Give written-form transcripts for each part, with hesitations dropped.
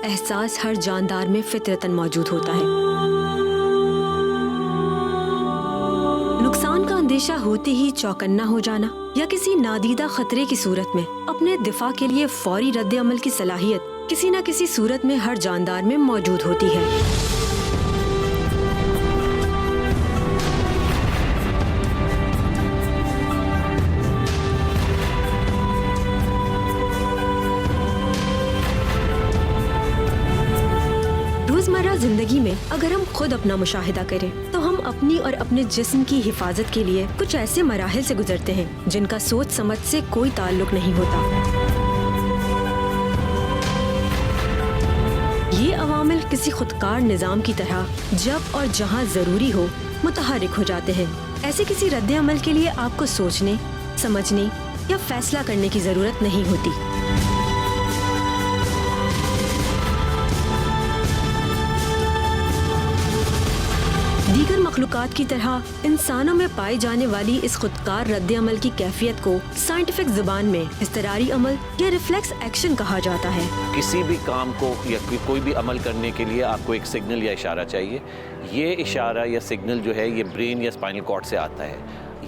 एहसास हर जानदार में फितरतन मौजूद होता है। नुकसान का अंदेशा होते ही चौकन्ना हो जाना या किसी नादीदा खतरे की सूरत में अपने दिफा के लिए फौरी रद्द अमल की सलाहियत किसी न किसी सूरत में हर जानदार में मौजूद होती है। रोजमर्रा जिंदगी में अगर हम खुद अपना मुशाहिदा करें तो हम अपनी और अपने जिस्म की हिफाजत के लिए कुछ ऐसे मराहिल से गुजरते हैं जिनका सोच समझ से कोई ताल्लुक नहीं होता। ये अवामिल किसी खुदकार निज़ाम की तरह जब और जहां जरूरी हो मुतहर्रिक हो जाते हैं। ऐसे किसी रद्द अमल के लिए आपको सोचने, समझने या फैसला करने की जरूरत नहीं होती। दीगर मखलूकात की तरह इंसानों में पाई जाने वाली इस खुदकार रद्द अमल की कैफियत को साइंटिफिक जुबान में इज़्तिरारी अमल या रिफ्लेक्स एक्शन कहा जाता है। किसी भी काम को या कोई भी अमल करने के लिए आपको एक सिग्नल या इशारा चाहिए। ये इशारा या सिग्नल जो है ये ब्रेन या स्पाइनल कॉर्ड से आता है।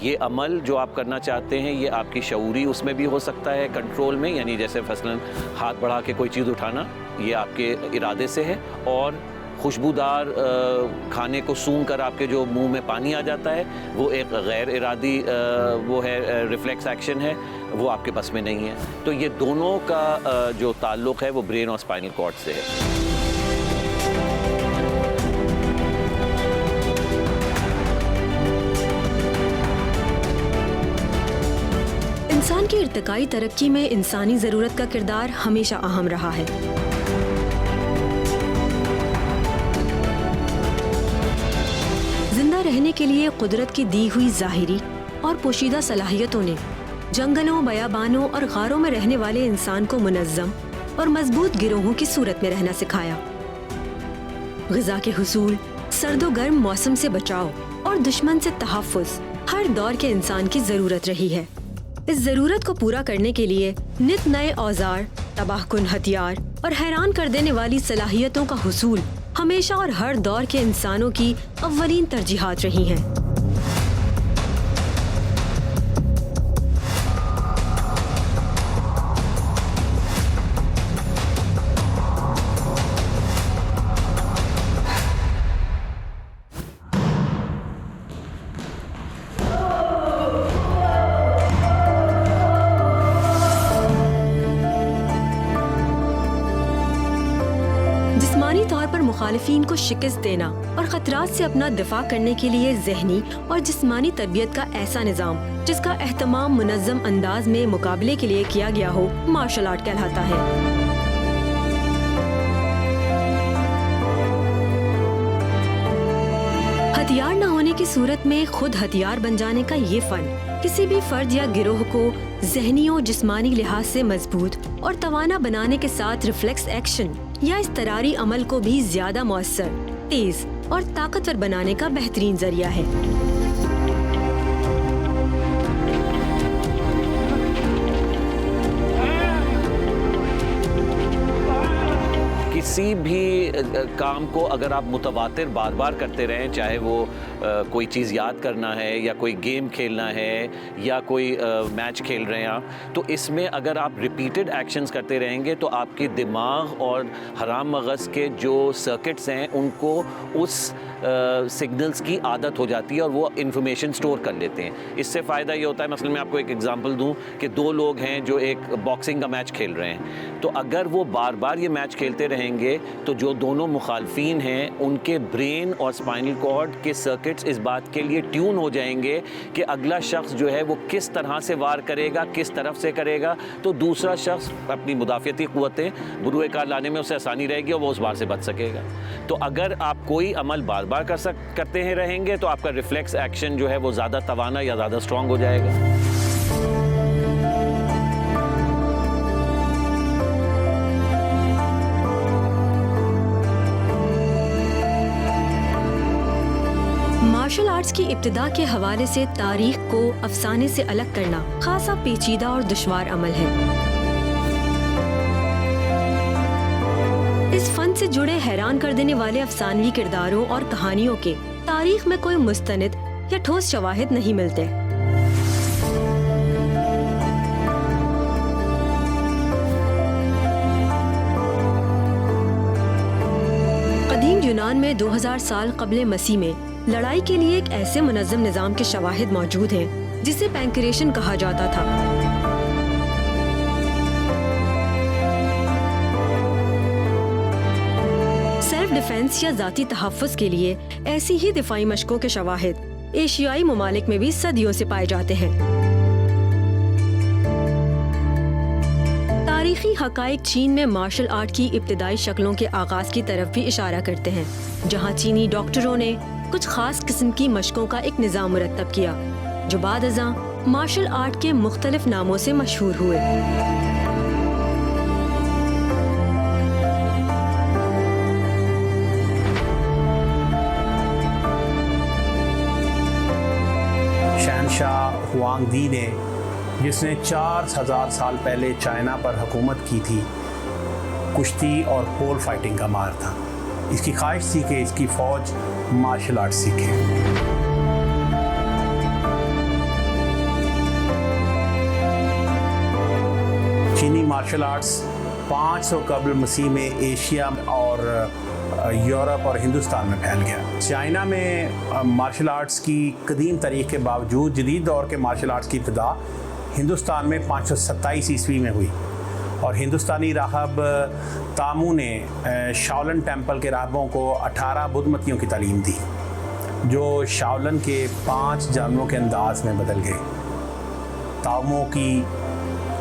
ये अमल जो आप करना चाहते हैं ये आपकी शऊरी उसमें भी हो सकता है, कंट्रोल में, यानी जैसे फसलन हाथ बढ़ा के कोई चीज़ उठाना, ये आपके इरादे से है। और खुशबूदार खाने को सूंघ कर आपके जो मुंह में पानी आ जाता है वो एक गैर इरादी वो है रिफ्लेक्स एक्शन है, वो आपके बस में नहीं है। तो ये दोनों का जो ताल्लुक़ है वो ब्रेन और स्पाइनल कॉर्ड से है। इंसान की इर्तिकाई तरक्की में इंसानी ज़रूरत का किरदार हमेशा अहम रहा है। जिंदा रहने के लिए कुदरत की दी हुई ज़ाहिरी और पोशीदा सलाहियतों ने जंगलों, बयाबानों और गारों में रहने वाले इंसान को मुनज़्ज़म और मजबूत गिरोहों की सूरत में रहना सिखाया। ग़िज़ा के हुसूल, सर्दो गर्म मौसम से बचाव और दुश्मन से तहफ़्फ़ुज़ हर दौर के इंसान की ज़रूरत रही है। इस ज़रूरत को पूरा करने के लिए नित नए औजार, तबाहकुन हथियार और हैरान कर देने वाली सलाहियतों का हुसूल हमेशा और हर दौर के इंसानों की अव्वलीन तरजीहात रही हैं। जिस्मानी तौर पर मुखालिफिन को शिकस्त देना और खतरात से अपना दिफा करने के लिए ज़हनी और जिस्मानी तरबियत का ऐसा निज़ाम जिसका एहतमाम मुनज़्ज़म अंदाज में मुकाबले के लिए किया गया हो, मार्शल आर्ट कहलाता है। हथियार न होने की सूरत में खुद हथियार बन जाने का ये फन किसी भी फर्द या गिरोह को ज़हनी और जिस्मानी लिहाज से मजबूत और तवाना बनाने के साथ रिफ्लेक्स एक्शन या इज़्तिरारी अमल को भी ज्यादा मौसर, तेज और ताकतवर बनाने का बेहतरीन जरिया है। किसी भी काम को अगर आप मुतवातिर बार बार करते रहें, चाहे वो कोई चीज़ याद करना है या कोई गेम खेलना है या कोई मैच खेल रहे हैं आप, तो इसमें अगर आप रिपीटेड एक्शंस करते रहेंगे तो आपके दिमाग और हराम मगज़ के जो सर्किट्स हैं उनको उस सिग्नल्स की आदत हो जाती है और वो इंफॉर्मेशन स्टोर कर लेते हैं। इससे फ़ायदा ये होता है, मसलन मैं आपको एक एग्जांपल दूं कि दो लोग हैं जो एक बॉक्सिंग का मैच खेल रहे हैं, तो अगर वो बार बार ये मैच खेलते रहेंगे तो जो दोनों मुखालफीन हैं उनके ब्रेन और स्पाइनल कॉर्ड के सर्किट्स इस बात के लिए ट्यून हो जाएंगे कि अगला शख्स जो है वो किस तरह से वार करेगा, किस तरफ से करेगा, तो दूसरा शख्स अपनी मुदाफ़ियती क़ुव्वतें बुरुए कार लाने में उसे आसानी रहेगी और वो उस वार से बच सकेगा। तो अगर आप कोई अमल बार बार करते हैं रहेंगे तो आपका रिफ्लेक्स एक्शन जो है वो ज़्यादा तवाना या ज़्यादा स्ट्रॉन्ग हो जाएगा। मार्शल आर्ट्स की इब्तिदा के हवाले से तारीख को अफसाने से अलग करना खासा पेचीदा और दुश्वार अमल है। इस इस फन से जुड़े हैरान कर देने वाले अफसानवी किरदारों और कहानियों के तारीख में कोई मुस्तनिद या ठोस शवाहिद नहीं मिलते। कदीम यूनान में 2000 साल क़ब्ल मसीह में लड़ाई के लिए एक ऐसे मुनज़्ज़म निज़ाम के शवाहिद मौजूद हैं जिसे पैंक्रेशन कहा जाता था। सेल्फ डिफेंस या जाती तहफ़्फ़ुज़ के लिए ऐसी ही दिफाई मशकों के शवाहिद एशियाई ममालिक में भी सदियों से पाए जाते हैं। तारीखी हक़ाइक़ चीन में मार्शल आर्ट की इब्तिदाई शक्लों के आगाज़ की तरफ भी इशारा करते हैं, जहाँ चीनी डॉक्टरों ने कुछ खास किस्म की मशकों का एक निज़ाम मुरत्तब किया जो बाद-अज़ां मार्शल आर्ट के मुख्तलिफ नामों से मशहूर हुए। शहनशाह हुआंगदी ने, जिसने 4000 साल पहले चाइना पर हुकूमत की थी, कुश्ती और पोल फाइटिंग का माहिर था। इसकी ख्वाहिश थी कि इसकी फ़ौज मार्शल आर्ट सीखे। चीनी मार्शल आर्ट्स 500 कबल मसीह में एशिया और यूरोप और हिंदुस्तान में फैल गया। चाइना में मार्शल आर्ट्स की कदीम तारीख के बावजूद जदीद दौर के मार्शल आर्ट्स की इब्तिदा हिंदुस्तान में 527 ईस्वी में हुई और हिंदुस्तानी राहब तामू ने शाओलन टेम्पल के राहबों को 18 बुद्धमतियों की तालीम दी जो शाओलन के 5 जानवरों के अंदाज में बदल गए। तामू की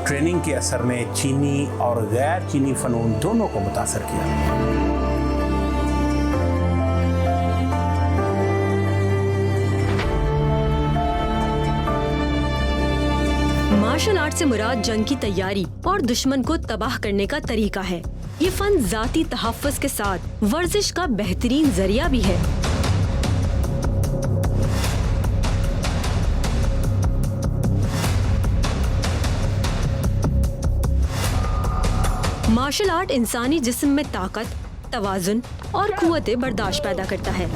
ट्रेनिंग के असर ने चीनी और गैर चीनी फ़नून दोनों को मुतासर किया। मार्शल आर्ट से मुराद जंग की तैयारी और दुश्मन को तबाह करने का तरीका है। ये फन जाती तहफ़्फ़ुज़ के साथ वर्जिश का बेहतरीन जरिया भी है। मार्शल आर्ट इंसानी जिस्म में ताकत, तवाज़ुन और क़ुव्वत बर्दाश्त पैदा करता है।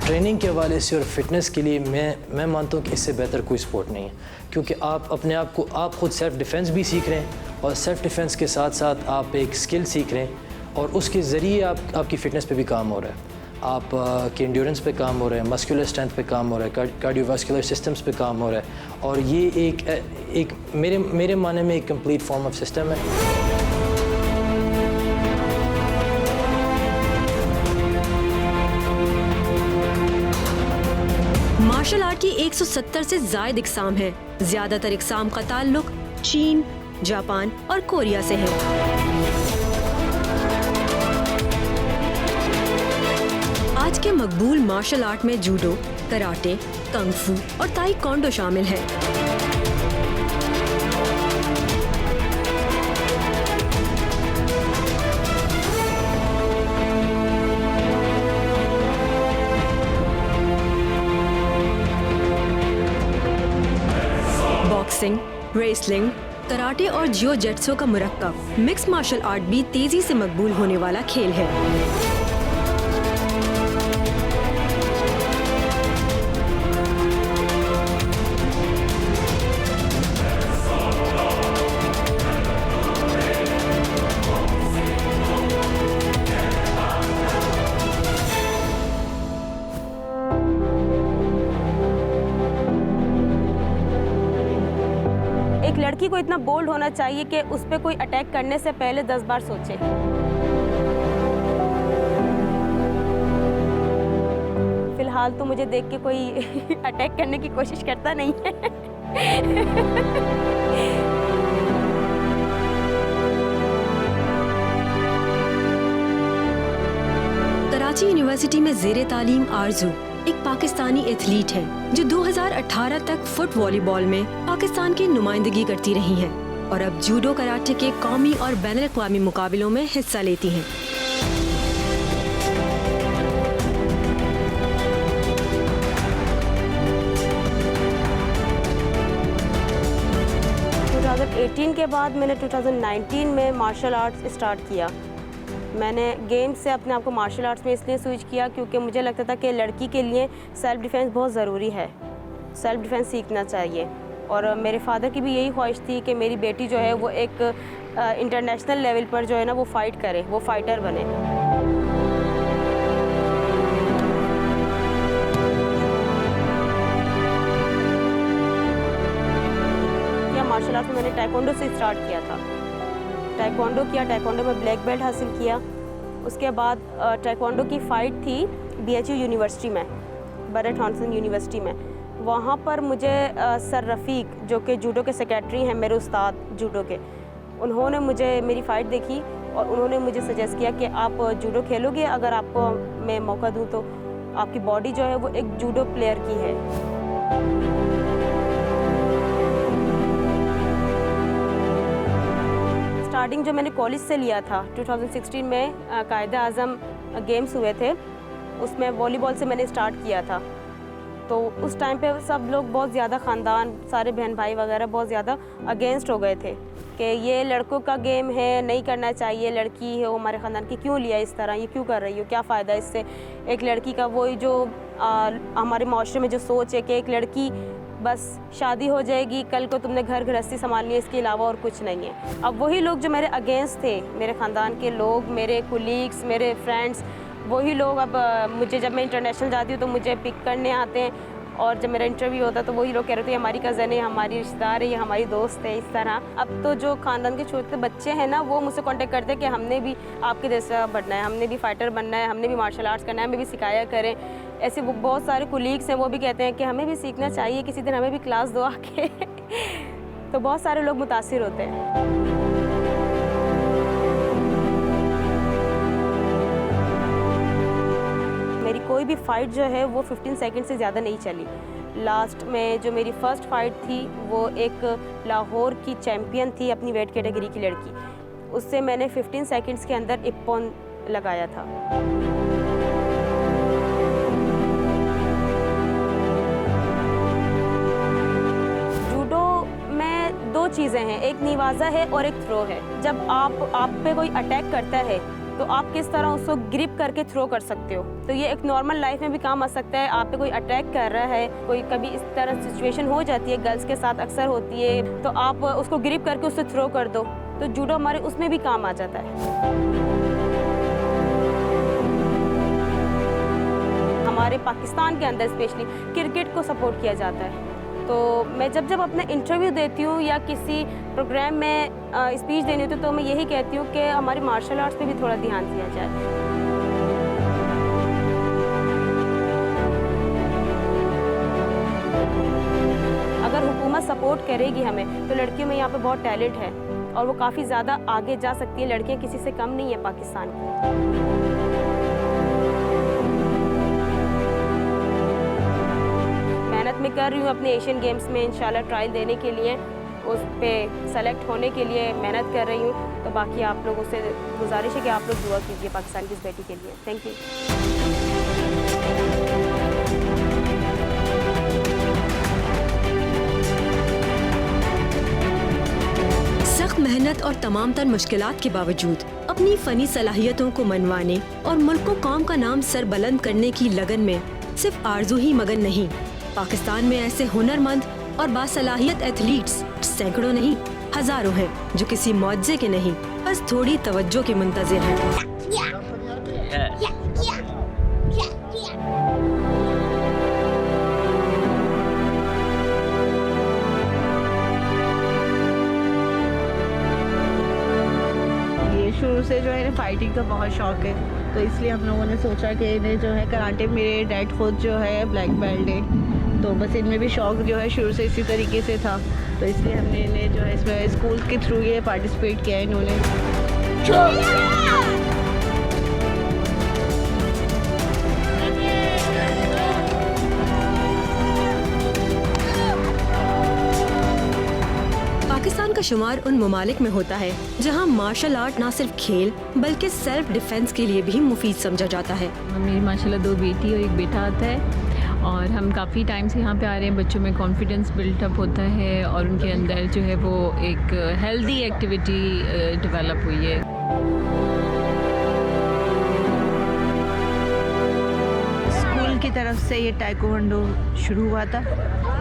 ट्रेनिंग के हवाले से और फिटनेस के लिए मैं मानता हूँ कि इससे बेहतर कोई स्पोर्ट नहीं है, क्योंकि आप अपने आप को आप खुद सेल्फ़ डिफेंस भी सीख रहे हैं और सेल्फ़ डिफेंस के साथ साथ आप एक स्किल सीख रहे हैं और उसके ज़रिए आपकी फ़िटनेस पे भी काम हो रहा है, आप की एंड्योरेंस पे काम हो रहा है, मस्कुलर स्ट्रेंथ पे काम हो रहा है, कार्डियोवास्कुलर सिस्टम्स पे काम हो रहा है और ये एक मेरे माने में एक कंप्लीट फॉर्म ऑफ सिस्टम है। मार्शल आर्ट की 170 से ज़ायद इक़साम हैं। ज़्यादातर इक़साम का ताल्लुक चीन, जापान और कोरिया से है। आज के मकबूल मार्शल आर्ट में जूडो, कराटे, कंग फू और ताई क्वांडो शामिल है। बॉक्सिंग, रेसलिंग, कराटे और जियो जेट्सो का मुरक्कब मिक्स मार्शल आर्ट भी तेजी से मकबूल होने वाला खेल है। एक लड़की को इतना बोल्ड होना चाहिए कि उस पर कोई अटैक करने से पहले 10 बार सोचे। फिलहाल तो मुझे देख के कोई अटैक करने की कोशिश करता नहीं है। कराची यूनिवर्सिटी में ज़ेरे तालीम आरजू एक पाकिस्तानी एथलीट है जो 2018 तक फुट वॉलीबॉल में पाकिस्तान की नुमाइंदगी करती रही हैं और अब जूडो कराटे के कौमी और बैनुल अक़वामी मुकाबलों में हिस्सा लेती हैं। 18 के बाद मैंने 2019 में मार्शल आर्ट्स स्टार्ट किया। मैंने गेम से अपने आप को मार्शल आर्ट्स में इसलिए स्विच किया क्योंकि मुझे लगता था कि लड़की के लिए सेल्फ़ डिफेंस बहुत ज़रूरी है, सेल्फ़ डिफेंस सीखना चाहिए। और मेरे फादर की भी यही ख्वाहिश थी कि मेरी बेटी जो है वो एक इंटरनेशनल लेवल पर जो है ना वो फ़ाइट करे, वो फ़ाइटर बने। मार्शल आर्ट में मैंने टाइकोंडो से स्टार्ट किया था। टाइकोंडो किया, टाइकोंडो में ब्लैक बेल्ट हासिल किया। उसके बाद टाइकोंडो की फ़ाइट थी BHU यूनिवर्सिटी में, बरेट हॉन्सन यूनिवर्सिटी में। वहाँ पर मुझे सर रफ़ीक जो कि जूडो के सेक्रेटरी हैं, मेरे उस्ताद जूडो के, उन्होंने मुझे मेरी फ़ाइट देखी और उन्होंने मुझे सजेस्ट किया कि आप जूडो खेलोगे, अगर आपको मैं मौका दूँ तो आपकी बॉडी जो है वो एक जूडो प्लेयर की है। स्टार्टिंग जो मैंने कॉलेज से लिया था 2016 में कायदे आज़म गेम्स हुए थे, उसमें वॉलीबॉल से मैंने स्टार्ट किया था। तो उस टाइम पे सब लोग बहुत ज़्यादा ख़ानदान, सारे बहन भाई वगैरह बहुत ज़्यादा अगेंस्ट हो गए थे कि ये लड़कों का गेम है, नहीं करना चाहिए, लड़की है वो हमारे ख़ानदान की, क्यों लिया इस तरह, ये क्यों कर रही हो, क्या फ़ायदा इससे। एक लड़की का वही जो हमारे माशरे में जो सोच है कि एक लड़की बस शादी हो जाएगी, कल को तुमने घर गृहस्थी संभालनी है, इसके अलावा और कुछ नहीं है। अब वही लोग जो मेरे अगेंस्ट थे, मेरे ख़ानदान के लोग, मेरे कोलीग्स, मेरे फ्रेंड्स, वही लोग अब मुझे, जब मैं इंटरनेशनल जाती हूँ तो मुझे पिक करने आते हैं, और जब मेरा इंटरव्यू होता है तो वही लोग कह रहे थे ये हमारी कज़न है, हमारी रिश्तेदार है, ये हमारी दोस्त है, इस तरह। अब तो जो ख़ानदान के छोटे बच्चे हैं ना, वो मुझसे कांटेक्ट करते हैं कि हमने भी आपके जैसा बनना है, हमने भी फ़ाइटर बनना है, हमने भी मार्शल आर्ट्स करना है, हमें भी सिखाया करें। ऐसे बहुत सारे कोलीग्स हैं, वो भी कहते हैं कि हमें भी सीखना चाहिए, किसी दिन हमें भी क्लास दो आके। तो बहुत सारे लोग मुतासिर होते हैं। मेरी कोई भी फ़ाइट जो है वो 15 सेकंड से ज़्यादा नहीं चली। लास्ट में जो मेरी फ़र्स्ट फ़ाइट थी वो एक लाहौर की चैम्पियन थी, अपनी वेट कैटेगरी की लड़की, उससे मैंने 15 सेकंड्स के अंदर इप्पॉन लगाया था। जूडो में दो चीज़ें हैं, एक निवाज़ा है और एक थ्रो है। जब आप पे कोई अटैक करता है तो आप किस तरह उसको ग्रिप करके थ्रो कर सकते हो, तो ये एक नॉर्मल लाइफ में भी काम आ सकता है। आप पे कोई अटैक कर रहा है, कोई कभी इस तरह सिचुएशन हो जाती है, गर्ल्स के साथ अक्सर होती है, तो आप उसको ग्रिप करके उससे थ्रो कर दो, तो जूडो हमारे उसमें भी काम आ जाता है। हमारे पाकिस्तान के अंदर स्पेशली क्रिकेट को सपोर्ट किया जाता है, तो मैं जब अपना इंटरव्यू देती हूँ या किसी प्रोग्राम में स्पीच देनी होती है, तो मैं यही कहती हूँ कि हमारी मार्शल आर्ट्स पे भी थोड़ा ध्यान दिया जाए। अगर हुकूमत सपोर्ट करेगी हमें, तो लड़कियों में यहाँ पे बहुत टैलेंट है और वो काफ़ी ज़्यादा आगे जा सकती है। लड़कियाँ किसी से कम नहीं है पाकिस्तान की। मैं कर रही हूँ अपने एशियन गेम्स में इंशाल्लाह ट्रायल देने के लिए, उस पे सेलेक्ट होने के लिए मेहनत कर रही हूँ। तो बाकी आप लोगों से गुजारिश है कि आप लोग दुआ कीजिए पाकिस्तान की इस बेटी के लिए। Thank you. सख्त मेहनत और तमाम तर मुश्किलात के बावजूद अपनी फनी सलाहियतों को मनवाने और मुल्क को कौम का नाम सर बुलंद करने की लगन में सिर्फ आरजू ही मगन नहीं, पाकिस्तान में ऐसे हुनरमंद और बासलाहियत एथलीट्स सैकड़ों नहीं हजारों हैं जो किसी मुआवजे के नहीं, बस थोड़ी तवज्जो के मुंतज़िर हैं। शुरू से जो है फाइटिंग का बहुत शौक है, तो इसलिए हम लोगों ने सोचा कि इन्हें जो है कराटे, मेरे डैड खुद जो है ब्लैक बेल्ट है, तो बस इनमें भी शौक जो है शुरू से इसी तरीके से था, तो इसलिए हमने इन्हें जो है इसमें स्कूल के थ्रू ये पार्टिसिपेट किया है इन्होंने। पाकिस्तान का शुमार उन ममालिक में होता है जहां मार्शल आर्ट न सिर्फ खेल बल्कि सेल्फ डिफेंस के लिए भी मुफीद समझा जाता है। मेरी माशाल्लाह 2 बेटी और 1 बेटा आता है, और हम काफ़ी टाइम से यहाँ पे आ रहे हैं। बच्चों में कॉन्फिडेंस बिल्टअप होता है और उनके अंदर जो है वो एक हेल्दी एक्टिविटी डेवलप हुई है। स्कूल की तरफ से ये टाइकोंडो शुरू हुआ था,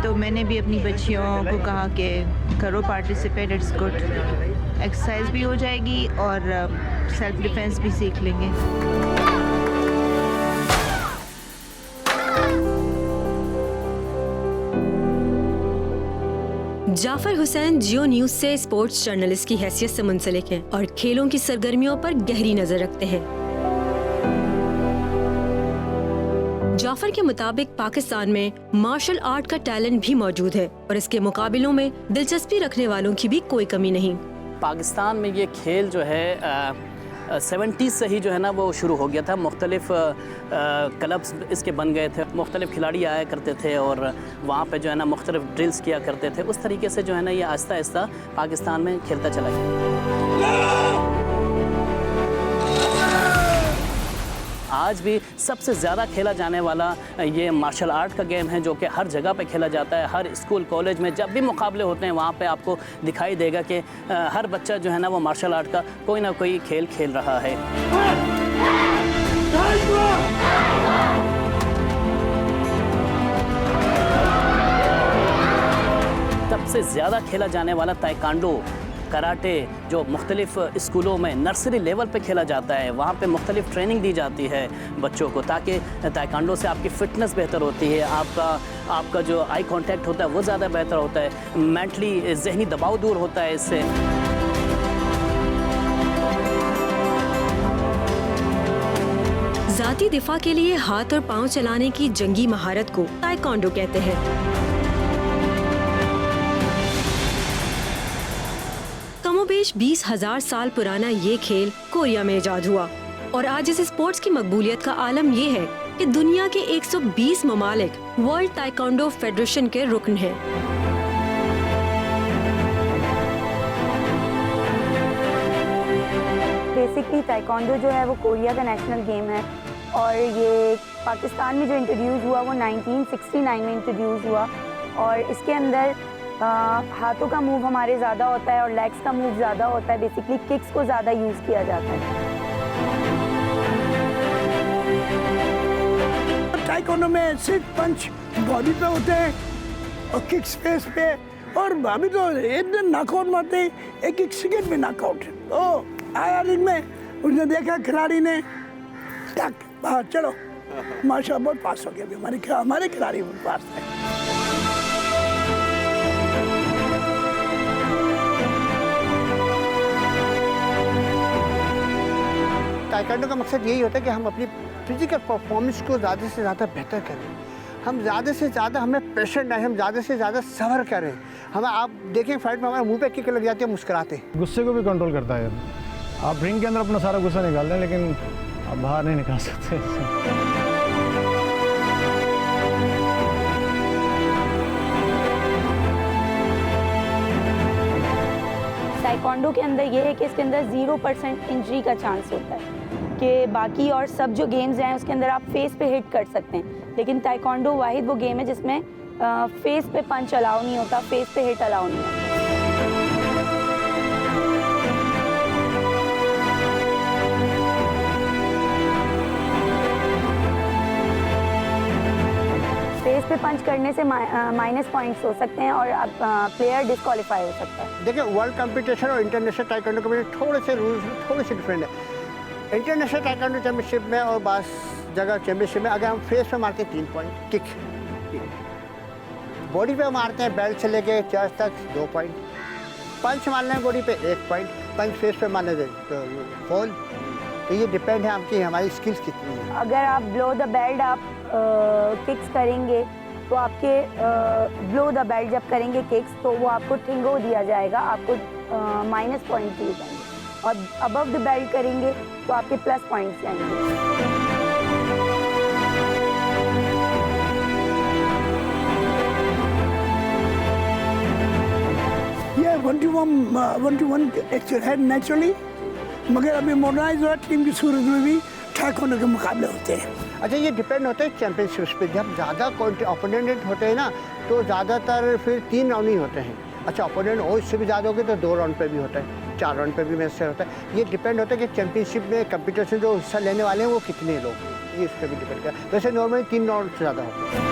तो मैंने भी अपनी बच्चियों को कहा कि करो पार्टिसिपेट, इट्स गुड, एक्सरसाइज भी हो जाएगी और सेल्फ डिफेंस भी सीख लेंगे। जाफर हुसैन जियो न्यूज से स्पोर्ट्स जर्नलिस्ट की हैसियत से मुंसलिक हैं और खेलों की सरगर्मियों पर गहरी नजर रखते हैं। जाफर के मुताबिक पाकिस्तान में मार्शल आर्ट का टैलेंट भी मौजूद है और इसके मुकाबलों में दिलचस्पी रखने वालों की भी कोई कमी नहीं। पाकिस्तान में ये खेल जो है 70s से ही जो है ना वो शुरू हो गया था। मुख्तलिफ क्लब्स इसके बन गए थे, मुख्तलिफ खिलाड़ी आया करते थे और वहाँ पे जो है ना मुख्तलिफ ड्रिल्स किया करते थे। उस तरीके से जो है ना ये आहिस्ता आहिस्ता पाकिस्तान में खेलता चला गया। आज भी सबसे ज़्यादा खेला जाने वाला ये मार्शल आर्ट का गेम है, जो कि हर जगह पे खेला जाता है। हर स्कूल कॉलेज में जब भी मुकाबले होते हैं वहाँ पे आपको दिखाई देगा कि हर बच्चा जो है ना वो मार्शल आर्ट का कोई ना कोई खेल खेल रहा है। सबसे ज़्यादा खेला जाने वाला ताइक्वांडो, कराटे, जो मुख्तलिफ स्कूलों में नर्सरी लेवल पे खेला जाता है। वहाँ पे मुख्तलिफ ट्रेनिंग दी जाती है बच्चों को, ताकि ताइक्वांडो से आपकी फ़िटनेस बेहतर होती है, आपका जो आई कांटेक्ट होता है वो ज़्यादा बेहतर होता है, मेंटली जहनी दबाव दूर होता है इससे। जाती दिफा के लिए हाथ और पांव चलाने की जंगी महारत को ताइक्वांडो कहते हैं। कमोबेश 20,000 साल पुराना ये खेल कोरिया में इजाद हुआ और आज इस स्पोर्ट्स की मकबूलियत का आलम ये है कि दुनिया के 120 ममालिक वर्ल्ड ताइक्वांडो फेडरेशन के रुकन हैं। बेसिकली ताइक्वांडो जो है वो कोरिया का नेशनल गेम है और ये पाकिस्तान में जो इंट्रोड्यूस हुआ वो 1969 में इंट्रोड्यूस हुआ और इसके अंदर हाथों का मूव हमारे ज़्यादा होता है और लेग्स का मूव ज़्यादा होता है। बेसिकली किक्स को ज़्यादा यूज़ किया जाता है। ताइक्वांडो में सिर्फ पंच बॉडी पे होते हैं और किक्स फेस पे, और अभी तो एक दिन नॉकआउट मारते हैं, एक सेकंड में नॉकआउट। तो आया रिंग में, उसने देखा खिलाड़ी ने, टक बाहर चलो, माशाल्लाह बहुत पास हो गया। हमारे खिलाड़ी बहुत पास है। ताइक्वांडो का मकसद यही होता है कि हम अपनी फिजिकल परफॉर्मेंस को ज़्यादा से ज़्यादा बेहतर करें, हम ज़्यादा से ज़्यादा, हमें प्रेशर ना है, हम ज़्यादा से ज़्यादा सब्र करें। हमें आप देखें फाइट में हमारे मुंह पे किक लग जाती है, मुस्कुराते। गुस्से को भी कंट्रोल करता है। आप रिंग के अंदर अपना सारा गुस्सा निकाल दें, लेकिन आप बाहर नहीं निकाल सकते। ताइक्वांडो के अंदर ये है कि इसके अंदर 0% इंजरी का चांस होता है कि बाकी और सब जो गेम्स हैं उसके अंदर आप फेस पे हिट कर सकते हैं, लेकिन ताइक्वांडो वाहिद वो गेम है जिसमें फेस पे पंच अलाउ नहीं होता, फेस पे हिट अलाउ नहीं होता। फेस पे पंच करने से माइनस पॉइंट्स हो सकते हैं और प्लेयर डिस्क्वालीफाई हो सकता है। देखिए वर्ल्ड कंपटीशन और इंटरनेशनल ताइक्वांडो के थोड़े से रूल्स थोड़े से डिफरेंट है। इंटरनेशनल ताइक्वांडो चैंपियनशिप में और बास जगह चैंपियनशिप में अगर हम फेस पे मारते हैं 3 पॉइंट, किक बॉडी पे मारते हैं बेल्ट से लेके चेस्ट तक 2 पॉइंट, पंच मारना है बॉडी पे 1 पॉइंट, पंच फेस पे मारने दे तो फॉल। तो ये डिपेंड है आपकी हमारी स्किल्स कितनी है। अगर आप ब्लो द बेल्ट आप किक्स करेंगे तो आपके ब्लो द बेल्ट जब करेंगे किक्स तो वो आपको टिंगो दिया जाएगा, आपको माइनस पॉइंट दिए जाएंगे, और अबव द बेल्ट करेंगे तो आपके प्लस पॉइंट्स आएंगे। ये 1-to-1 एक्चुअल है नेचुरली, मगर अभी मॉडर्नाइज हुआ टीम की सूरत में भी ताइक्वांडो के मुकाबले होते हैं। अच्छा, ये डिपेंड होता है चैंपियनशिप्स पे। जब ज़्यादा ओपोनेंट होते हैं ना तो ज़्यादातर फिर 3 राउंड ही होते हैं। अच्छा, ओपोनेंट हो इससे भी ज़्यादा हो गए तो 2 राउंड पे भी होता है, 4 राउंड पे भी मैच से होता है। ये डिपेंड होता है कि चैंपियनशिप में कंपटीशन जो हिस्सा लेने वाले हैं वो कितने लोग हैं, ये इस पर भी डिपेंड करता है। वैसे नॉर्मली 3 राउंड से ज़्यादा होते हैं।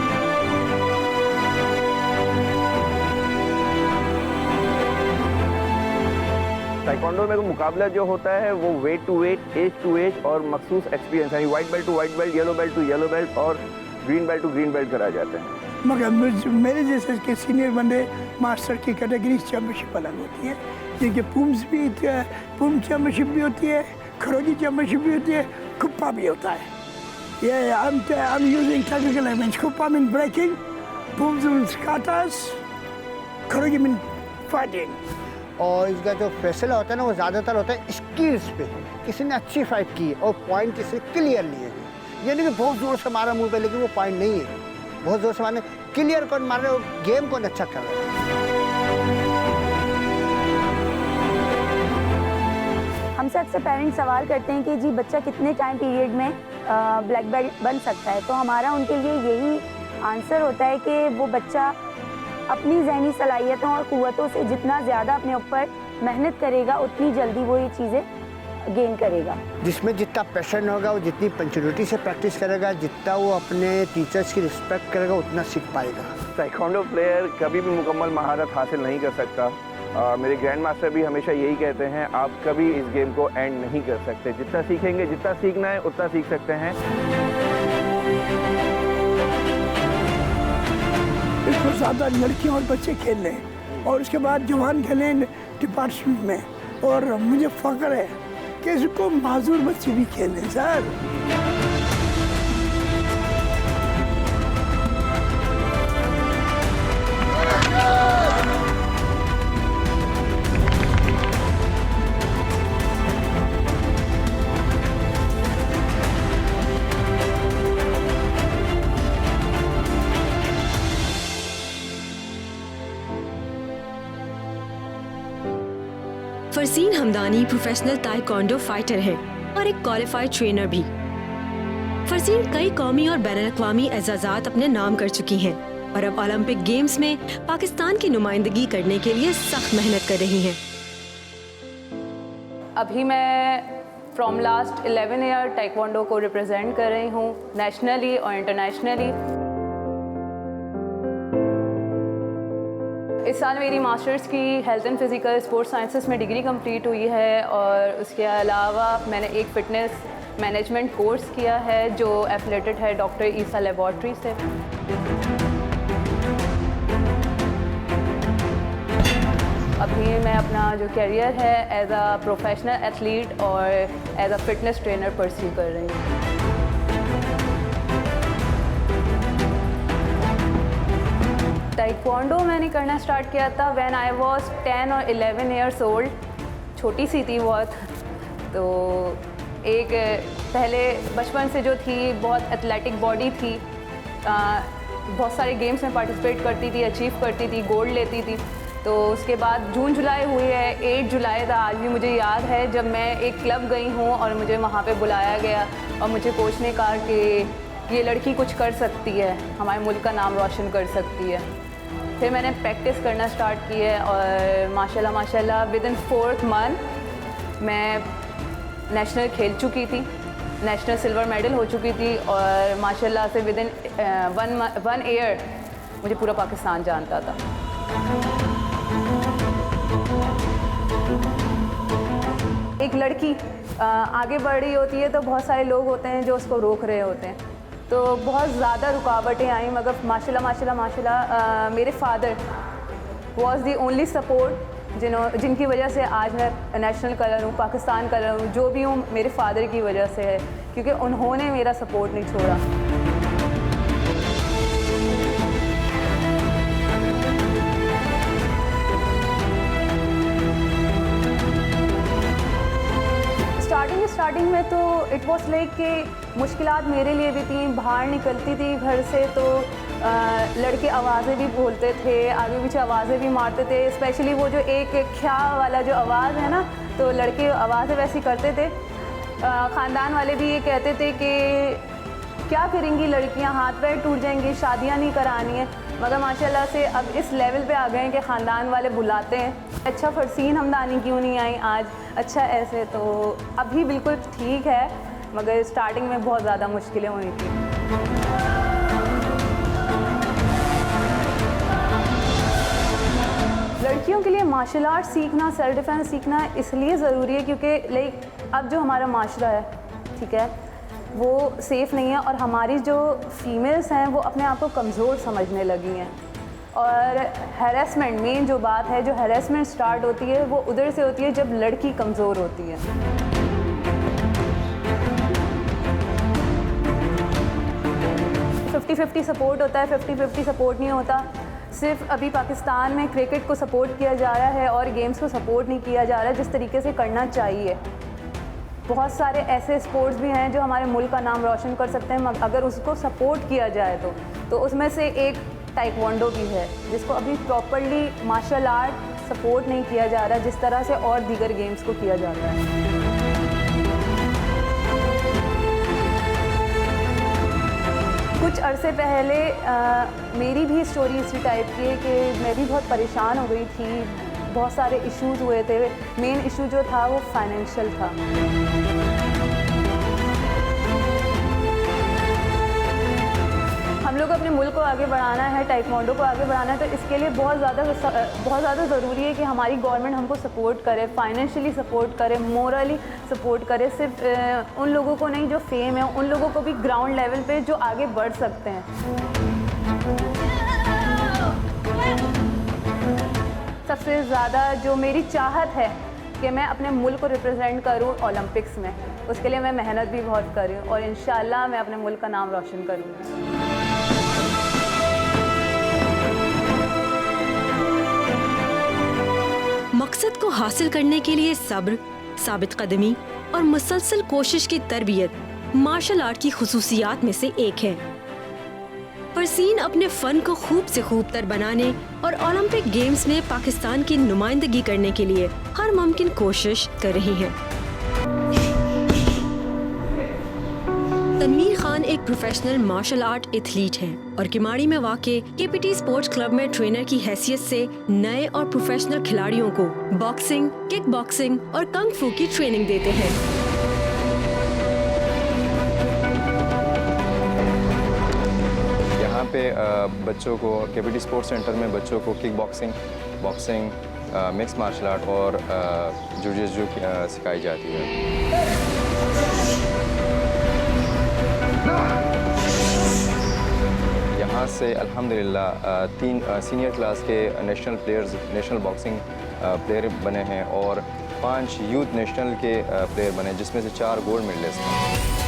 ताइक्वांडो में मुकाबला जो होता है वो weight to weight, age to age और मखसूस एक्सपीरियंस यानी white belt to white belt, yellow belt to yellow belt और green belt to green belt कराए जाते हैं। मगर मेरे जैसे के सीनियर बंदे मास्टर की कैटेगरी चैम्पियनशिप अलग होती है, जिनके पूम चैम्पियनशिप भी होती है, खरोजी चैम्पियनशिप भी होती है, कुप्पा भी होता है। ये I'm using technical language. कुप्पा मीन ब्रेकिंग, पूम्स मीन काटास, खरोजी मीन फाइटिंग। और इसका जो फैसला होता है ना वो ज़्यादातर होता है स्किल्स पे, किसी ने अच्छी फाइट की है और पॉइंट किसी ने क्लियर लिए हैं। ये नहीं कि बहुत ज़ोर से मारा मुंह पे लेकिन वो पॉइंट नहीं है, बहुत ज़ोर से मारने क्लियर कौन मार रहे हो, गेम कौन अच्छा कर रहा है। हमसे अक्सर पेरेंट्स सवाल करते हैं कि जी बच्चा कितने टाइम पीरियड में ब्लैक बेल्ट बन सकता है, तो हमारा उनके लिए यही आंसर होता है कि वो बच्चा अपनी ज़हनी सलाहियतों और क़ुव्वतों से जितना ज़्यादा अपने ऊपर मेहनत करेगा उतनी जल्दी वो ये चीज़ें गेन करेगा। जिसमें जितना पैशन होगा, वो जितनी पंचुअलिटी से प्रैक्टिस करेगा, जितना वो अपने टीचर्स की रिस्पेक्ट करेगा उतना सीख पाएगा। ताइक्वांडो प्लेयर कभी भी मुकम्मल महारत हासिल नहीं कर सकता। मेरे ग्रैंड मास्टर भी हमेशा यही कहते हैं, आप कभी इस गेम को एंड नहीं कर सकते। जितना सीखेंगे, जितना सीखना है उतना सीख सकते हैं। इसको ज़्यादा लड़कियां और बच्चे खेल लें और उसके बाद जवान खेलें डिपार्टमेंट में, और मुझे फ़ख्र है कि इसको माजूर बच्चे भी खेलें sir. Farsin Hamdani professional taekwondo fighter हैं और एक क्वालिफाइड ट्रेनर भी। फरसीन कई कौमी और बैनुल-अक़वामी एजाज़ात अपने नाम कर चुकी हैं और अब ओलंपिक गेम्स में पाकिस्तान की नुमाइंदगी करने के लिए सख्त मेहनत कर रही हैं। अभी मैं फ्रॉम लास्ट 11 ईयर ताइक्वांडो को रिप्रेजेंट कर रही हूँ नेशनली और इंटरनेशनली। इस साल मेरी मास्टर्स की health and physical sports sciences में डिग्री कंप्लीट हुई है और उसके अलावा मैंने एक फ़िटनेस मैनेजमेंट कोर्स किया है जो एफिलेटेड है डॉक्टर ईसा लेबॉर्ट्री से। अभी मैं अपना जो करियर है एज अ प्रोफेशनल एथलीट और as a fitness trainer pursue कर रही हूँ। ताइक्वांडो मैंने करना स्टार्ट किया था व्हेन आई वाज 10 और 11 इयर्स ओल्ड। छोटी सी थी बहुत, तो एक पहले बचपन से जो थी बहुत एथलेटिक बॉडी थी, बहुत सारे गेम्स में पार्टिसिपेट करती थी, अचीव करती थी, गोल्ड लेती थी। तो उसके बाद जून जुलाई हुई है, 8 जुलाई था आज भी मुझे याद है जब मैं एक क्लब गई हूँ और मुझे वहाँ पे बुलाया गया और मुझे कोच ने कहा कि ये लड़की कुछ कर सकती है, हमारे मुल्क का नाम रोशन कर सकती है। फिर मैंने प्रैक्टिस करना स्टार्ट की है और माशाल्लाह विद इन 4th मंथ मैं नेशनल खेल चुकी थी, नेशनल सिल्वर मेडल हो चुकी थी और माशाल्लाह से विद इन 1 ईयर मुझे पूरा पाकिस्तान जानता था। एक लड़की आगे बढ़ रही होती है तो बहुत सारे लोग होते हैं जो उसको रोक रहे होते हैं, तो बहुत ज़्यादा रुकावटें आई, मगर माशाल्लाह मेरे father was the only support जिनकी वजह से आज मैं नेशनल कलर हूँ, पाकिस्तान कलर हूँ, जो भी हूँ मेरे फादर की वजह से है, क्योंकि उन्होंने मेरा सपोर्ट नहीं छोड़ा। स्टार्टिंग में तो इट वॉज लाइक कि मुश्किलात मेरे लिए भी थी। बाहर निकलती थी घर से तो लड़के आवाज़ें भी बोलते थे, आगे पीछे आवाज़ें भी मारते थे, स्पेशली वो जो एक ख्या वाला जो आवाज़ है ना, तो लड़के आवाज़ें वैसी करते थे। ख़ानदान वाले भी ये कहते थे कि क्या करेंगी लड़कियां, हाथ पैर टूट जाएंगी, शादियां नहीं करानी है। मगर माशाल्लाह से अब इस लेवल पे आ गए हैं कि ख़ानदान वाले बुलाते हैं, अच्छा फ़रसीन हमदानी क्यों नहीं आई आज, अच्छा ऐसे। तो अभी बिल्कुल ठीक है, मगर स्टार्टिंग में बहुत ज़्यादा मुश्किलें हुई थी। लड़कियों के लिए मार्शल आर्ट सीखना, सेल्फ डिफेंस सीखना इसलिए ज़रूरी है क्योंकि लाइक अब जो हमारा माशरा है, ठीक है, वो सेफ़ नहीं है और हमारी जो फीमेल्स हैं वो अपने आप को कमज़ोर समझने लगी हैं। और हैरेसमेंट, मेन जो बात है, जो हैरेसमेंट स्टार्ट होती है वो उधर से होती है जब लड़की कमज़ोर होती है। 50-50 सपोर्ट होता है, 50-50 सपोर्ट नहीं होता। सिर्फ अभी पाकिस्तान में क्रिकेट को सपोर्ट किया जा रहा है और गेम्स को सपोर्ट नहीं किया जा रहा है जिस तरीके से करना चाहिए। बहुत सारे ऐसे स्पोर्ट्स भी हैं जो हमारे मुल्क का नाम रोशन कर सकते हैं अगर उसको सपोर्ट किया जाए तो उसमें से एक ताइक्वांडो भी है जिसको अभी प्रॉपरली मार्शल आर्ट सपोर्ट नहीं किया जा रहा जिस तरह से और दीगर गेम्स को किया जाता है। कुछ अरसे पहले मेरी भी स्टोरी इसी टाइप की है कि मैं भी बहुत परेशान हो गई थी, बहुत सारे इश्यूज़ हुए थे। मेन इशू जो था वो फाइनेंशियल था। हम लोग अपने मुल्क को आगे बढ़ाना है, ताइक्वांडो को आगे बढ़ाना है, तो इसके लिए बहुत ज़्यादा ज़रूरी है कि हमारी गवर्नमेंट हमको सपोर्ट करे, फाइनेंशियली सपोर्ट करे, मोरली सपोर्ट करे। सिर्फ उन लोगों को नहीं जो फेम है, उन लोगों को भी ग्राउंड लेवल पे जो आगे बढ़ सकते हैं। सबसे ज़्यादा जो मेरी चाहत है कि मैं अपने मुल्क को रिप्रेजेंट करूं ओलंपिक्स में, उसके लिए मैं मेहनत भी बहुत कर रही हूँ और इंशाल्लाह मैं अपने मुल्क का नाम रोशन करूँगी। मकसद को हासिल करने के लिए सब्र, साबित कदमी और मुसलसल कोशिश की तरबियत मार्शल आर्ट की खुसूसियात में से एक है। फरसीन अपने फन को खूब से खूब तर बनाने और ओलंपिक गेम्स में पाकिस्तान की नुमाइंदगी करने के लिए हर मुमकिन कोशिश कर रही हैं। तनवीर खान एक प्रोफेशनल मार्शल आर्ट एथलीट हैं और किमाड़ी में वाक़े केपीटी स्पोर्ट्स क्लब में ट्रेनर की हैसियत से नए और प्रोफेशनल खिलाड़ियों को बॉक्सिंग, किक बॉक्सिंग और कंग फू की ट्रेनिंग देते हैं। यहाँ पे बच्चों को केपीटी स्पोर्ट्स सेंटर में बच्चों को kick boxing, mix martial art और जुजित्सु सिखाई जाती है। यहाँ से अल्हम्दुलिल्लाह 3 सीनियर क्लास के नेशनल बॉक्सिंग प्लेयर बने हैं और 5 यूथ नेशनल के प्लेयर बने जिसमें से 4 गोल्ड मेडलिस्ट हैं।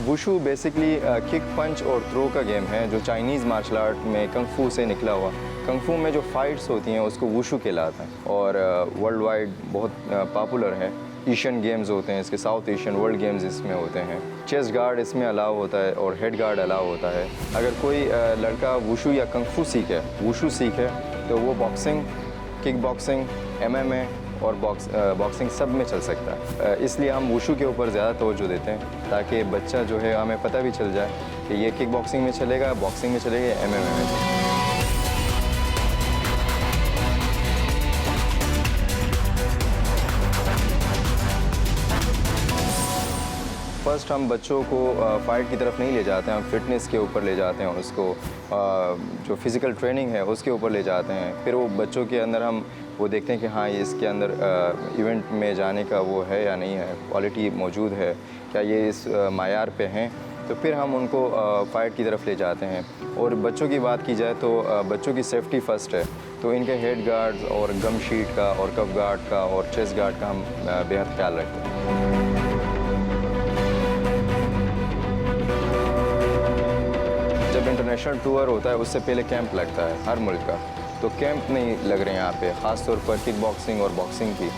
वुशु बेसिकली किक, पंच और थ्रो का गेम है जो चाइनीज़ मार्शल आर्ट में कंग फू से निकला हुआ। कंग फू में जो फाइट्स होती हैं उसको वुशु कहलाता है और वर्ल्ड वाइड बहुत पॉपुलर है। एशियन गेम्स होते हैं इसके, साउथ एशियन वर्ल्ड गेम्स इसमें होते हैं। चेस्ट गार्ड इसमें अलाउ होता है और हेड गार्ड अलाउ होता है। अगर कोई लड़का वुशु या कंग फू सीखे तो वो बॉक्सिंग, किक बॉक्सिंग, MMA और बॉक्सिंग सब में चल सकता है। इसलिए हम वुशु के ऊपर ज़्यादा तवज्जो देते हैं ताकि बच्चा जो है हमें पता भी चल जाए कि ये किक बॉक्सिंग में चलेगा, बॉक्सिंग में चलेगा या MMA में चलेगा। फर्स्ट हम बच्चों को फ़ाइट की तरफ नहीं ले जाते हैं, हम फिटनेस के ऊपर ले जाते हैं, उसको जो फिज़िकल ट्रेनिंग है उसके ऊपर ले जाते हैं। फिर वो बच्चों के अंदर हम वो देखते हैं कि हाँ ये इसके अंदर इवेंट में जाने का वो है या नहीं है, क्वालिटी मौजूद है, क्या ये इस मायार पे हैं, तो फिर हम उनको फ़ाइट की तरफ ले जाते हैं। और बच्चों की बात की जाए तो बच्चों की सेफ्टी फ़र्स्ट है, तो इनके हेड गार्ड्स और गम शीट का और कफ गार्ड का और चेस्ट गार्ड का हम बेहद ख्याल रखते हैं। जब इंटरनेशनल टूर होता है उससे पहले कैंप लगता है हर मुल्क का, तो कैंप नहीं लग रहे हैं यहाँ पे, ख़ास तौर पर किक बॉक्सिंग और बॉक्सिंग की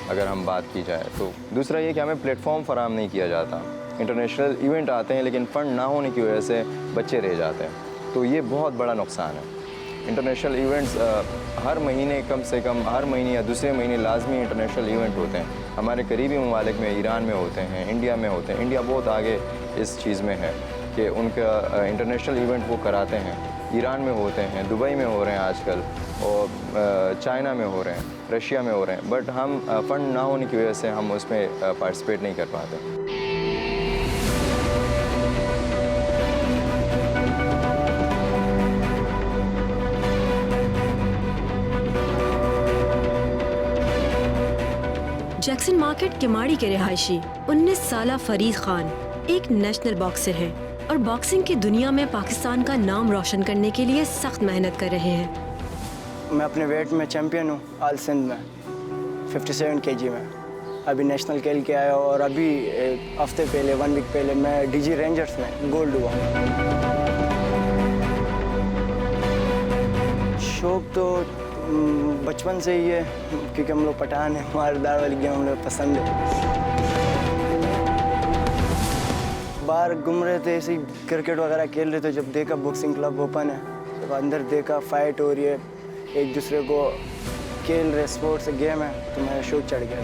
अगर हम बात की जाए तो। दूसरा ये कि हमें प्लेटफॉर्म फराहम नहीं किया जाता। इंटरनेशनल इवेंट आते हैं लेकिन फ़ंड ना होने की वजह से बच्चे रह जाते हैं, तो ये बहुत बड़ा नुकसान है। इंटरनेशनल इवेंट्स हर महीने कम से कम हर महीने या दूसरे महीने लाजमी इंटरनेशनल इवेंट होते हैं। हमारे करीबी ममालिक में ईरान में होते हैं, इंडिया में होते हैं। इंडिया बहुत आगे इस चीज़ में है कि उनका इंटरनेशनल इवेंट वो कराते हैं। ईरान में होते हैं, दुबई में हो रहे हैं आजकल, और चाइना में हो रहे हैं, रशिया में हो रहे हैं। बट हम फ़ंड ना होने की वजह से हम उसमें पार्टिसिपेट नहीं कर पाते। जैक्सन मार्केट किमाड़ी के रिहायशी 19 साला फरीद खान एक नेशनल बॉक्सर हैं और बॉक्सिंग की दुनिया में पाकिस्तान का नाम रोशन करने के लिए सख्त मेहनत कर रहे हैं। मैं अपने वेट में चैम्पियन हूँ ऑल सिंध में 57 kg में। अभी नेशनल खेल के आया और अभी एक हफ्ते पहले 1 वीक पहले मैं डीजी रेंजर्स में गोल्ड हुआ। शौक तो बचपन से ही है क्योंकि हम लोग पठान हैं, मारदार वाली गेम हम लोग पसंद है। बाहर घूम रहे थे, ऐसे ही क्रिकेट वगैरह खेल रहे थे, जब देखा बॉक्सिंग क्लब ओपन है तो अंदर देखा फाइट हो रही है, एक दूसरे को खेल रहे, स्पोर्ट्स गेम है, तो मेरा शौक चढ़ गया।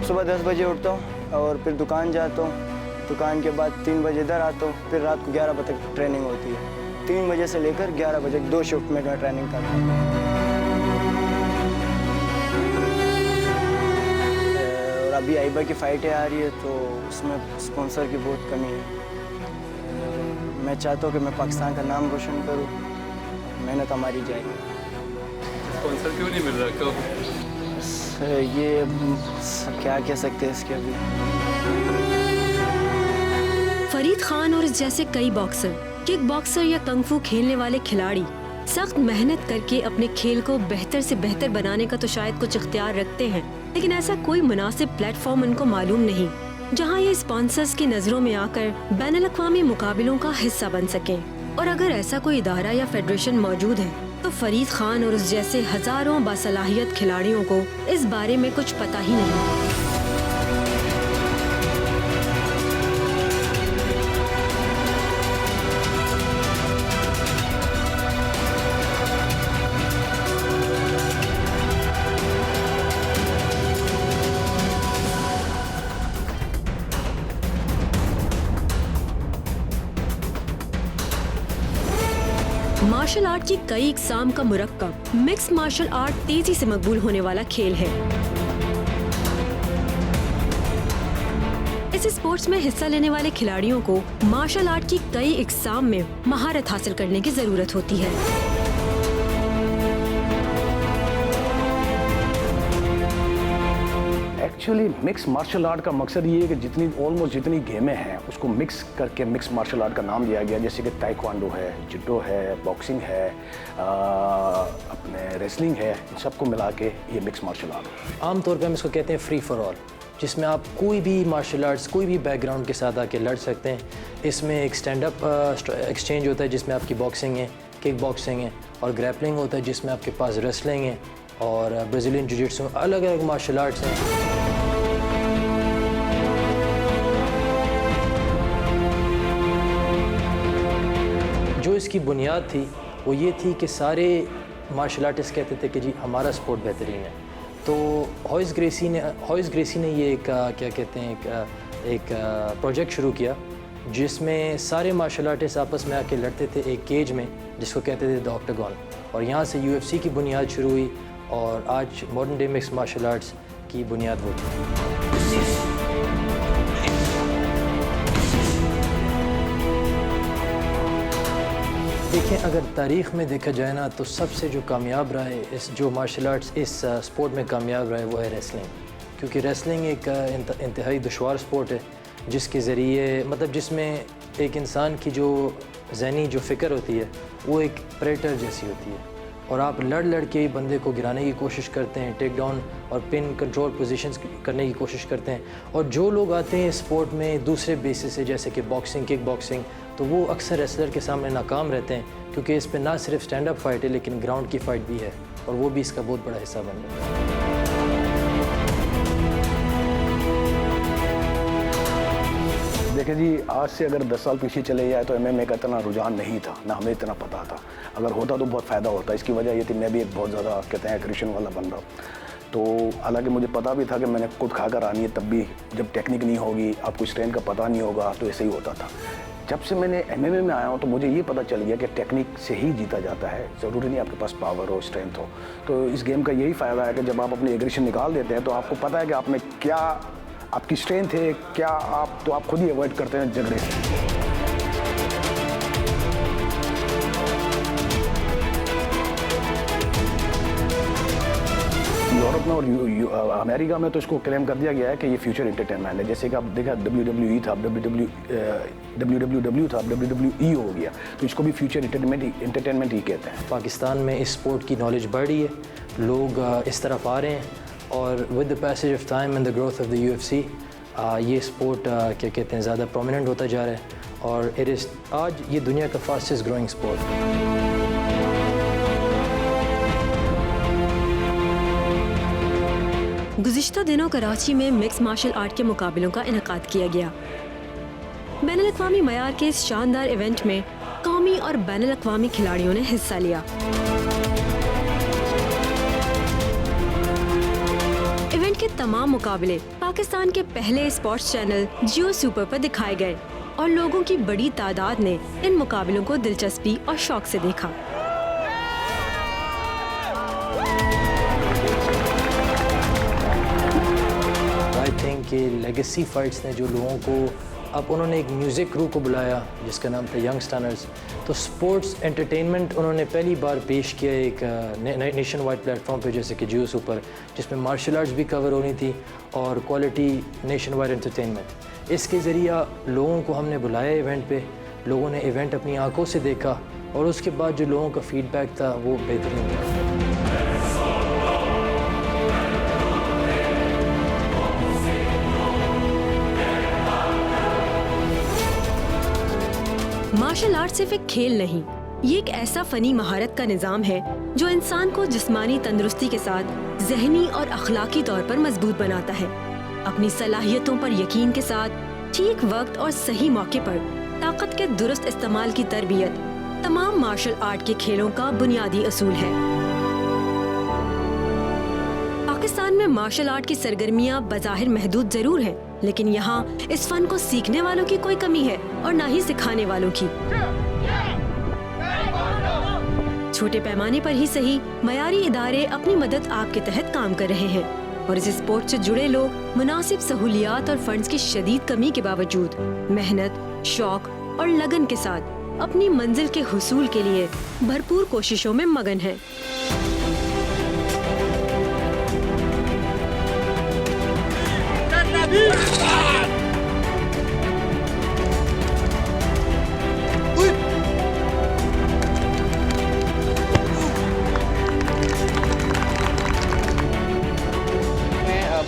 सुबह 10 बजे उठता हूँ और फिर दुकान जाता हूँ, दुकान के बाद 3 बजे इधर आता हूँ, फिर रात को 11 बजे तक ट्रेनिंग होती है। 3 बजे से लेकर 11 बजे 2 शिफ्ट में मैं ट्रेनिंग करता हूँ। और अभी आइबा की फाइटें आ रही है तो उसमें स्पॉन्सर की बहुत कमी है। मैं चाहता हूँ कि मैं पाकिस्तान का नाम रोशन करूँ, मेहनत हमारी जाएगी। स्पॉन्सर क्यों नहीं मिल रहा? क्यों? ये क्या कह सकते हैं इसके अभी। फरीद खान और इस जैसे कई बॉक्सर, किक बॉक्सर या कंगफू खेलने वाले खिलाड़ी सख्त मेहनत करके अपने खेल को बेहतर से बेहतर बनाने का तो शायद कुछ इख्तियार रखते हैं, लेकिन ऐसा कोई मुनासिब प्लेटफॉर्म उनको मालूम नहीं जहां ये स्पॉन्सर्स की नजरों में आकर बैनुल-अक़वामी मुकाबलों का हिस्सा बन सकें। और अगर ऐसा कोई इदारा या फेडरेशन मौजूद है तो फरीद खान और उस जैसे हजारों बासलाहियत खिलाड़ियों को इस बारे में कुछ पता ही नहीं। मार्शल आर्ट की कई इकसाम का मुरक्कब मिक्स मार्शल आर्ट तेजी से मकबूल होने वाला खेल है। इस स्पोर्ट्स में हिस्सा लेने वाले खिलाड़ियों को मार्शल आर्ट की कई इकसाम में महारत हासिल करने की जरूरत होती है। एक्चुअली मिक्स मार्शल आर्ट का मकसद ये है कि ऑलमोस्ट जितनी गेमें हैं उसको मिक्स करके मिक्स मार्शल आर्ट का नाम दिया गया। जैसे कि ताइक्वांडो है, जुडो है, बॉक्सिंग है, अपने रेसलिंग है, इन सबको मिला के ये मिक्स मार्शल आर्ट है। आमतौर पर हम इसको कहते हैं फ्री फॉर ऑल, जिसमें आप कोई भी मार्शल आर्ट्स कोई भी बैकग्राउंड के साथ आके लड़ सकते हैं। इसमें एक स्टैंड अप एक्सचेंज होता है जिसमें आपकी बॉक्सिंग है, किक बॉक्सिंग है, और ग्रैपलिंग होता है जिसमें आपके पास रेसलिंग है और ब्राज़ीलियन जिu-जित्सु, अलग अलग मार्शल आर्ट्स हैं। जो इसकी बुनियाद थी वो ये थी कि सारे मार्शल आर्टिस्ट कहते थे कि जी हमारा स्पोर्ट बेहतरीन है। तो हॉइस ग्रेसी ने ये क्या कहते हैं एक प्रोजेक्ट शुरू किया जिसमें सारे मार्शल आर्टिस्ट आपस में आके लड़ते थे एक केज में जिसको कहते थे द ऑक्टागन, और यहाँ से UFC की बुनियाद शुरू हुई और आज modern day mix martial arts की बुनियाद वो थी। देखें, अगर तारीख़ में देखा जाए ना तो सबसे जो कामयाब रहा है इस जो मार्शल आर्ट्स इस स्पोर्ट में कामयाब रहा है वो है रेसलिंग, क्योंकि रेसलिंग एक इंतहाई दुश्वार स्पोर्ट है जिसके ज़रिए मतलब जिसमें एक इंसान की जो ज़हनी जो फ़िक्र होती है वो एक प्रेडेटर जैसी होती है और आप लड़ के बंदे को गिराने की कोशिश करते हैं, टेक डाउन और पिन कंट्रोल पोजीशंस करने की कोशिश करते हैं। और जो लोग आते हैं स्पोर्ट में दूसरे बेसिस से जैसे कि बॉक्सिंग, किक बॉक्सिंग, तो वो अक्सर रेसलर के सामने नाकाम रहते हैं क्योंकि इस पे ना सिर्फ स्टैंड अप फाइट है लेकिन ग्राउंड की फ़ाइट भी है और वो भी इसका बहुत बड़ा हिस्सा बन रहा है। देखें जी, आज से अगर 10 साल पीछे चले जाए तो MMA का इतना रुझान नहीं था, ना हमें इतना पता था। अगर होता तो बहुत फ़ायदा होता। इसकी वजह ये थी मैं भी एक बहुत ज़्यादा कहते हैं एग्रेशन वाला बंदा, तो हालांकि मुझे पता भी था कि मैंने खुद खाकर आनी है, तब भी जब टेक्निक नहीं होगी, आपको स्ट्रेंथ का पता नहीं होगा, तो ऐसे ही होता था। जब से मैंने MMA में आया हूँ तो मुझे ये पता चल गया कि टेक्निक से ही जीता जाता है, ज़रूरी नहीं आपके पास पावर हो, स्ट्रेंथ हो। तो इस गेम का यही फ़ायदा है कि जब आप अपनी एग्रेशन निकाल देते हैं तो आपको पता है कि आप में क्या आपकी स्ट्रेंथ है, क्या आप, तो आप खुद ही अवॉइड करते हैं झगड़े से। यूरोप में और अमेरिका में तो इसको क्लेम कर दिया गया है कि ये फ्यूचर एंटरटेनमेंट है। जैसे कि आप देखा WWE था, WWW था, WWE हो गया, तो इसको भी फ्यूचर एंटरटेनमेंट ही कहते हैं। पाकिस्तान में इस स्पोर्ट की नॉलेज बढ़ रही है, लोग इस तरफ आ रहे हैं, और with the passage of time and the growth of the UFC ये स्पोर्ट क्या कहते हैं ज़्यादा प्रोमिनेंट होता जा रहा है, और इट इज़ आज ये दुनिया का फास्टेस्ट ग्रोइंग स्पोर्ट। गुज़िश्ता दिनों कराची में मिक्स मार्शल आर्ट के मुकाबलों का इनेकाद किया गया। बैनुल-अक़वामी मयार के इस शानदार इवेंट में कौमी और बैनुल-अक़वामी खिलाड़ियों ने हिस्सा लिया। इवेंट के तमाम मुकाबले पाकिस्तान के पहले स्पोर्ट्स चैनल जियो सुपर पर दिखाए गए और लोगों की बड़ी तादाद ने इन मुकाबलों को दिलचस्पी और शौक से देखा। कि लेगेसी फाइट्स ने जो लोगों को, अब उन्होंने एक म्यूज़िक क्रू को बुलाया जिसका नाम था यंग स्टनर्स, तो स्पोर्ट्स एंटरटेनमेंट उन्होंने पहली बार पेश किया एक नेशन वाइड प्लेटफॉर्म पे, जैसे कि जियो सुपर, जिसमें मार्शल आर्ट्स भी कवर होनी थी और क्वालिटी नेशन वाइड एंटरटेनमेंट। इसके ज़रिए लोगों को हमने बुलाया इवेंट पे, लोगों ने इवेंट अपनी आंखों से देखा और उसके बाद जो लोगों का फीडबैक था वो बेहतरीन था। मार्शल आर्ट सिर्फ एक खेल नहीं, ये एक ऐसा फनी महारत का निज़ाम है जो इंसान को जिस्मानी तंदुरुस्ती के साथ ज़हनी और अखलाकी तौर पर मजबूत बनाता है। अपनी सलाहियतों पर यकीन के साथ ठीक वक्त और सही मौके पर ताकत के दुरुस्त इस्तेमाल की तरबियत तमाम मार्शल आर्ट के खेलों का बुनियादी असूल है। पाकिस्तान में मार्शल आर्ट की सरगर्मियां बज़ाहिर महदूद जरूर हैं, लेकिन यहाँ इस फन को सीखने वालों की कोई कमी है और ना ही सिखाने वालों की। छोटे पैमाने पर ही सही, मयारी इदारे अपनी मदद आपके तहत काम कर रहे हैं और इस स्पोर्ट से जुड़े लोग मुनासिब सहूलियात और फंड्स की शदीद कमी के बावजूद मेहनत, शौक और लगन के साथ अपनी मंजिल के हुसूल के लिए भरपूर कोशिशों में मगन हैं।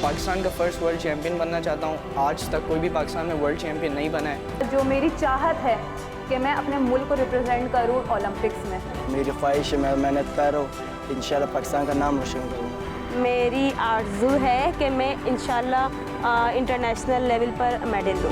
पाकिस्तान का फर्स्ट वर्ल्ड चैंपियन बनना चाहता हूँ। आज तक कोई भी पाकिस्तान में वर्ल्ड चैंपियन नहीं बना है। जो मेरी चाहत है कि मैं अपने मुल्क को रिप्रेजेंट करूँ ओलंपिक्स में। मेरी ख्वाहिश है मैं मेहनत कर रहा हूँ, इंशाल्लाह पाकिस्तान का नाम रोशन करूँगा। मेरी आरज़ू है कि मैं इंशाल्लाह इंटरनेशनल लेवल पर मेडल लूँ।